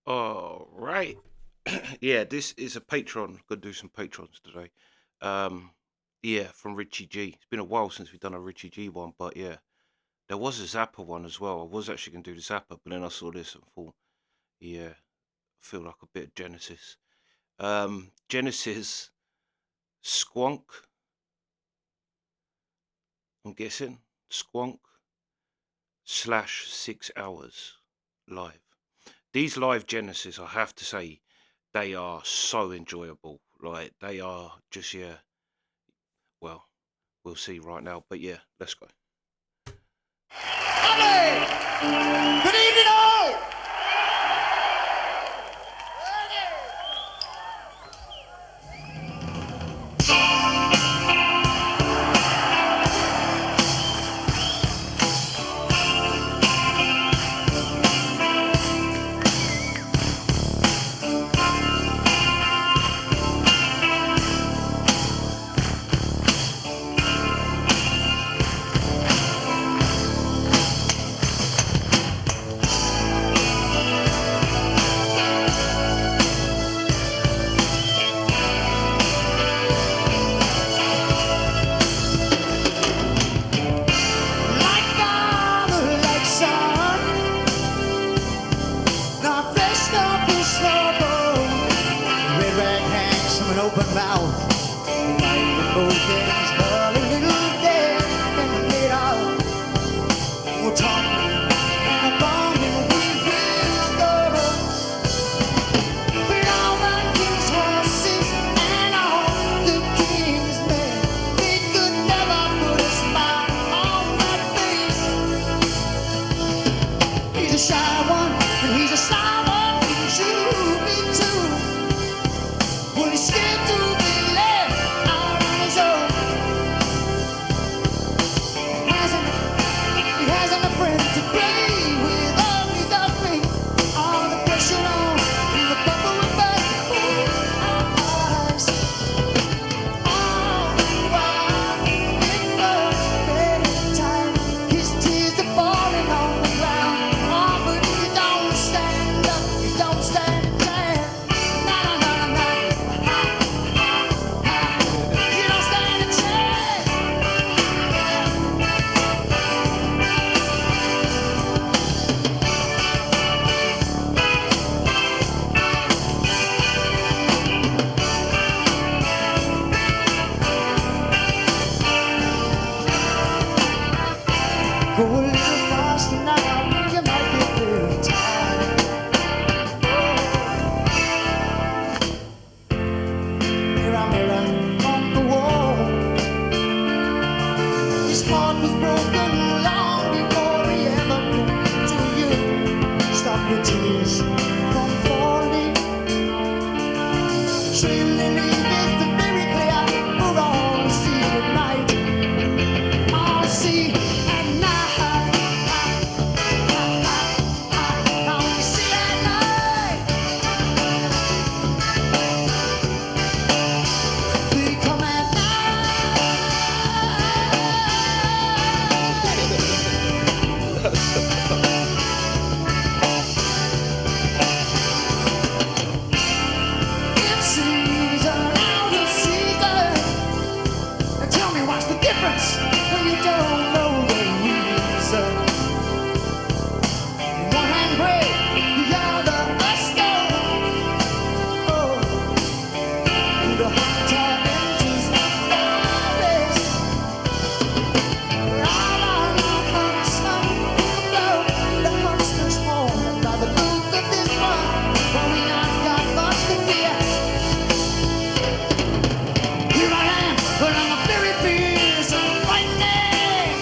All right. Yeah, this is a Patreon. Gonna do some Patrons today. Um, yeah, from Richie G. It's been a while since we've done a Richie G one, but yeah, there was a Zappa one as well. I was actually gonna do the Zappa, but then I saw this and thought, yeah, I feel like a bit of Genesis. Genesis Squonk. I'm guessing Squonk slash 6 hours live. These live Genesis, I have to say, they are so enjoyable. Like they are just yeah. Well, we'll see right now. But yeah, let's go. Hey! Good evening, all! Like father, like son, not dressed up in trouble. Red rag hands from an open mouth. Like the both ends, but a little dead in the middle. We're talking and a bombing with wisdom. But all the king's horses and all the king's men, they could never put a smile on my face. He's a shy one, and he's a sly one. He can shoot me too. Well, he's scared to be left out on his own. He hasn't a friend to play with. All he does me, all the pressure on, and the bubble of eyes. All the while, in the bedtime, his tears are falling on the ground. Oh, but he don't stand up, he don't stand a chance. Na na na na na, he don't stand a chance. Go a little faster now, you might get a little tired. Mirror, mirror on the wall, his heart was broken long before he ever came to you. Stop your tears from falling. Surely leave is the very clear for all to see at night. All see at night. All see at night. They come at It's season out of season. Now tell me what's the difference when you don't know the reason? One hand gray, the other a stone. Oh, the hunter enters the forest. All on the huntsman will blow. The huntsman's home, and by the look of this one, well, we not got much to fear. Here I am, but I'm a very fierce and frightening.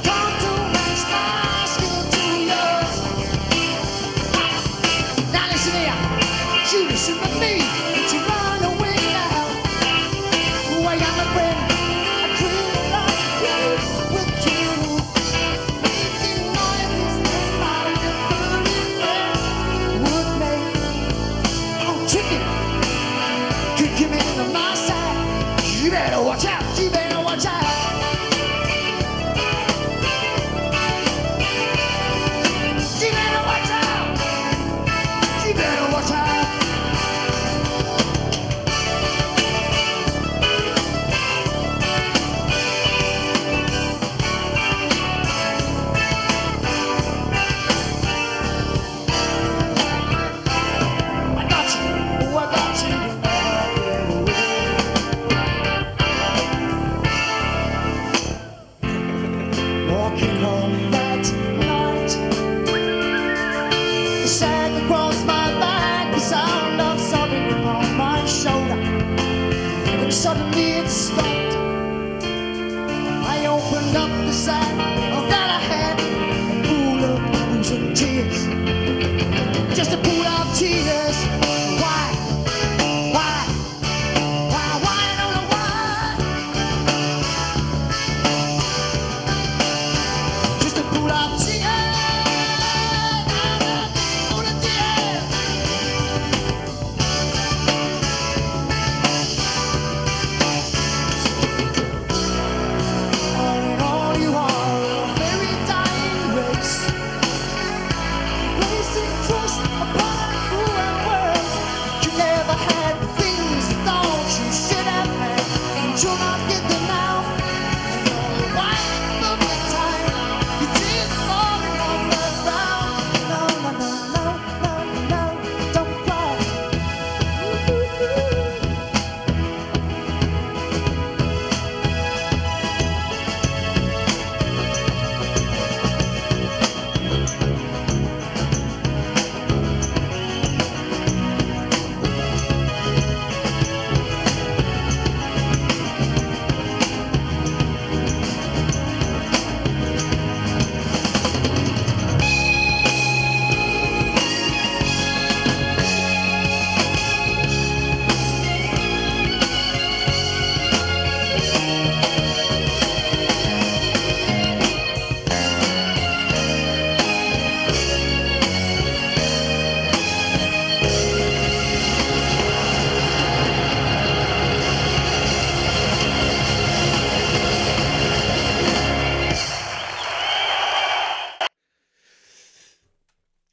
Come to match my skill to yours. Now listen here, you listen to me, but you run away now. Why I'm a friend, I could not live with you. Making noises that my different friends would make. Oh, chicken, could give me on my side. You better watch out, you better watch out. You better watch out. sag across my back, the sound of sobbing upon my shoulder. And suddenly it stopped. I opened up the sack that I had, a pool of oozing tears, just a pool of tears. Why? Why? Why? I don't know why. Just a pool of tears. Pool of tears. All in all, you are a very dying race, placing trust upon a cruel world. You never had the things you thought you should have had, and you'll not get them now. And all the while of the time, your tears falling on the ground. No, no, no, no, no, no, don't cry.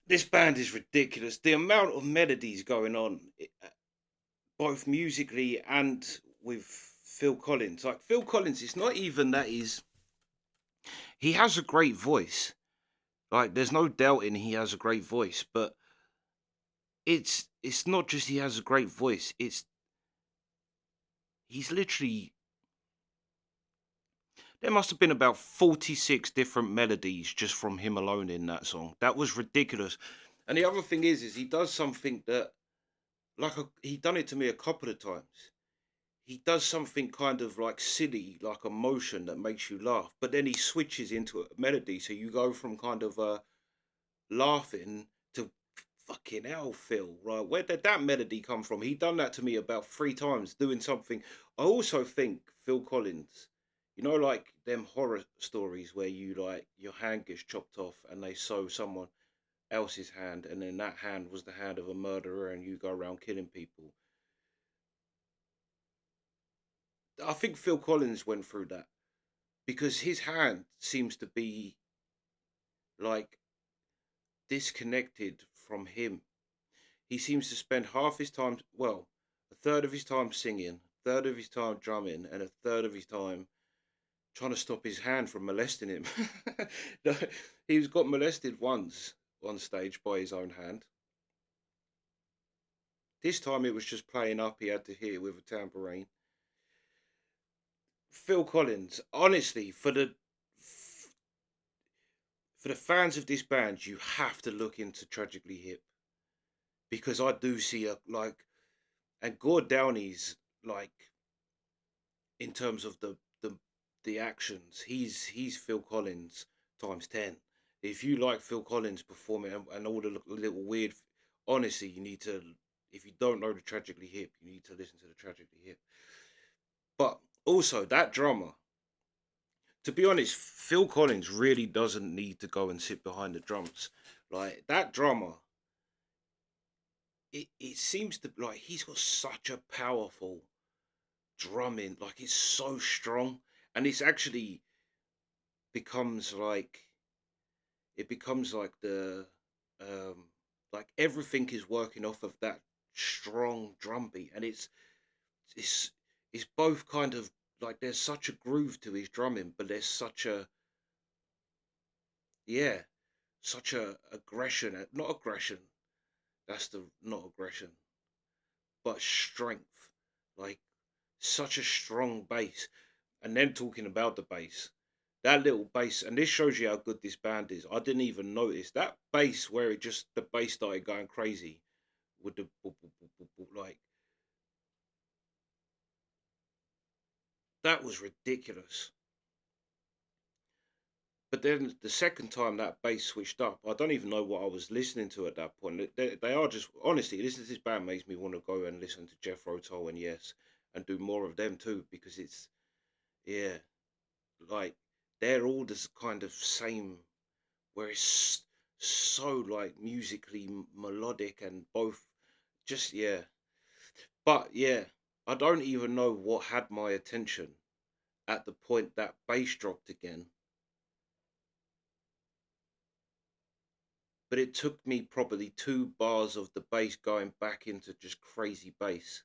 This band is ridiculous. The amount of melodies going on, both musically and with Phil Collins. Like Phil Collins, it's not even that he has a great voice. Like there's no doubting he has a great voice, but it's not just he has a great voice. It's he's literally there must have been about 46 different melodies just from him alone in that song. That was ridiculous. And the other thing is he does something that he done it to me a couple of times. He does something kind of like silly, like a motion that makes you laugh, but then he switches into a melody, so you go from kind of laughing to fucking hell, Phil. Right, where did that melody come from? He done that to me about 3 times, doing something. I also think Phil Collins, you know, like them horror stories where you like your hand gets chopped off and they sew someone else's hand, and then that hand was the hand of a murderer, and you go around killing people. I think Phil Collins went through that because his hand seems to be like disconnected from him. He seems to spend half his time, well, a third of his time singing, a third of his time drumming, and a third of his time trying to stop his hand from molesting him. No, he was got molested once on stage by his own hand. This time it was just playing up. He had to hit it with a tambourine. Phil Collins, honestly, for the fans of this band, you have to look into Tragically Hip because I do see a like, and Gord Downey's like in terms of the actions, he's Phil Collins times 10. If you like Phil Collins performing and all the little weird, honestly, you need to. If you don't know the Tragically Hip, you need to listen to the Tragically Hip. But also that drummer. To be honest, Phil Collins really doesn't need to go and sit behind the drums. Like that drummer, it seems to like he's got such a powerful drumming, like it's so strong, and it's actually becomes like it becomes like the um like everything is working off of that strong drum beat, and it's it's both kind of like there's such a groove to his drumming, but there's such a yeah, such a aggression, not aggression. That's the not aggression, but strength. Like such a strong bass. And then talking about the bass, That little bass, and this shows you how good this band is. I didn't even notice that bass where it just the bass started going crazy with the like that was ridiculous. But then the second time that bass switched up, I don't even know what I was listening to at that point. They are just honestly, listening to this band makes me want to go and listen to Jeff Rotal and Yes, and do more of them too, because it's yeah, like they're all this kind of same where it's so like musically melodic and both just yeah. But yeah, I don't even know what had my attention at the point that bass dropped again. But it took me probably 2 bars of the bass going back into just crazy bass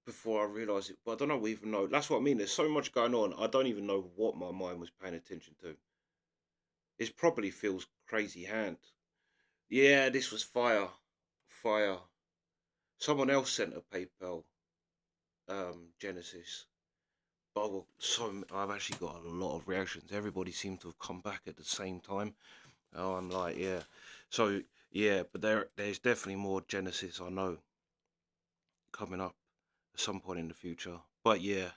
before I realised it. But I don't know even know. That's what I mean. There's so much going on. I don't even know what my mind was paying attention to. It probably feels crazy hand. Yeah, this was fire. Fire. Someone else sent a PayPal Genesis. But I've actually got a lot of reactions. Everybody seemed to have come back at the same time. Oh, I'm like, yeah. So yeah, but there's definitely more Genesis I know coming up at some point in the future. But yeah,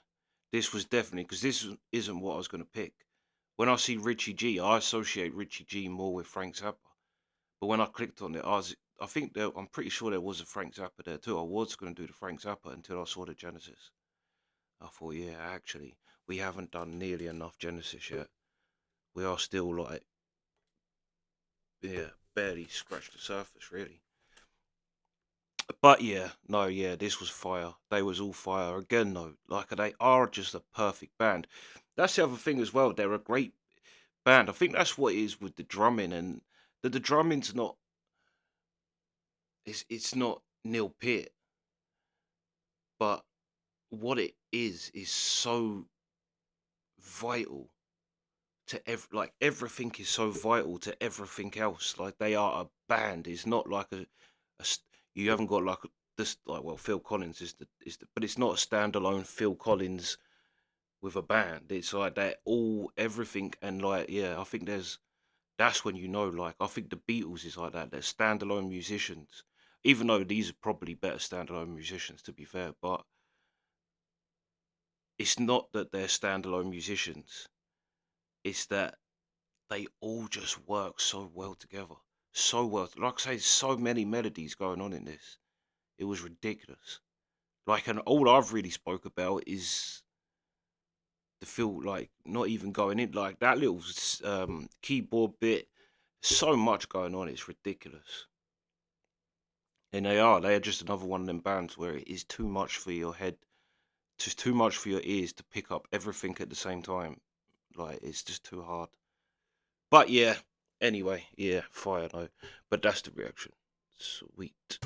this was definitely because isn't what I was going to pick. When I see Richie G, I associate Richie G more with Frank Zappa. But when I clicked on it, I think I'm pretty sure there was a Frank Zappa there too. I was going to do the Frank Zappa until I saw the Genesis. I thought, yeah, actually, we haven't done nearly enough Genesis yet. We are still like, yeah, barely scratched the surface, really. But yeah, no, yeah, this was fire. They was all fire again, though. Like they are just a perfect band. That's the other thing as well. They're a great band. I think that's what it is with the drumming, and the drumming's not. It's not Neil Peart, but what it is so vital to everything is so vital to everything else. Like they are a band. It's not like you haven't got like this like well Phil Collins is the but it's not a standalone Phil Collins with a band. It's like they're all everything and like yeah, I think that's when you know like I think the Beatles is like that. They're standalone musicians. Even though these are probably better standalone musicians to be fair, but it's not that they're standalone musicians. It's that they all just work so well together. So well. Like I say, so many melodies going on in this. It was ridiculous. Like, and all I've really spoke about is the feel like not even going in like that little keyboard bit. So much going on. It's ridiculous. And they are just another one of them bands where it is too much for your head, just too much for your ears to pick up everything at the same time. Like it's just too hard. But yeah, anyway, yeah, fire no. But that's the reaction. Sweet.